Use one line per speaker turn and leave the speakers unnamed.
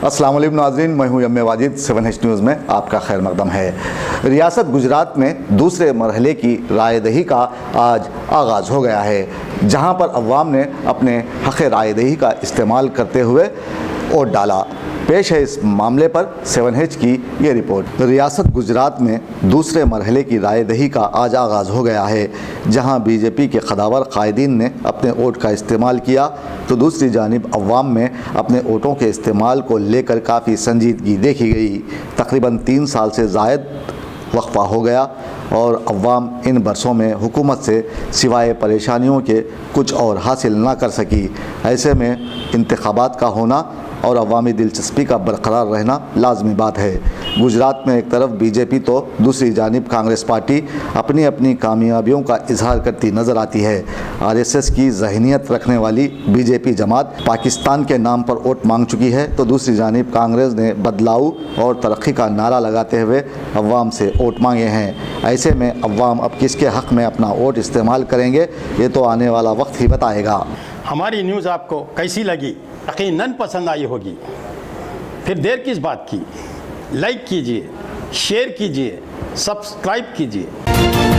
अस्सलाम वालेकुम नाज़रीन, मैं हूं यम्मे वाजिद। 7H न्यूज़ में आपका खैर मकदम है। रियासत गुजरात में दूसरे मरहले की रायदही का आज आगाज़ हो गया है, जहां पर अवाम ने अपने हक़ रायदही का इस्तेमाल करते हुए वोट डाला। पेश है इस मामले पर 7H की ये रिपोर्ट। रियासत गुजरात में दूसरे मरहले की रायदही का आज आगाज़ हो गया है, जहां बीजेपी के खदावर कायदीन ने अपने वोट का इस्तेमाल किया, तो दूसरी जानिब अवाम में अपने वोटों के इस्तेमाल को लेकर काफ़ी संजीदगी देखी गई। तकरीबन 3 साल से ज़ायद वक्फा हो गया और अवाम इन बरसों में हुकूमत से सिवाय परेशानियों के कुछ और हासिल ना कर सकी। ऐसे में इंतखाबात का होना और अवामी दिलचस्पी का बरकरार रहना लाजमी बात है। गुजरात में एक तरफ बीजेपी तो दूसरी जानिब कांग्रेस पार्टी अपनी अपनी कामयाबियों का इजहार करती नज़र आती है। आरएसएस की जहनीत रखने वाली बीजेपी जमात पाकिस्तान के नाम पर वोट मांग चुकी है, तो दूसरी जानिब कांग्रेस ने बदलाव और तरक्की का नारा लगाते हुए अवाम से वोट मांगे हैं। ऐसे में अवाम अब किसके हक़ में अपना वोट इस्तेमाल करेंगे, ये तो आने वाला वक्त ही बताएगा।
हमारी न्यूज़ आपको कैसी लगी? यकीनन पसंद आई होगी। फिर देर किस बात की? लाइक कीजिए, शेयर कीजिए, सब्सक्राइब कीजिए।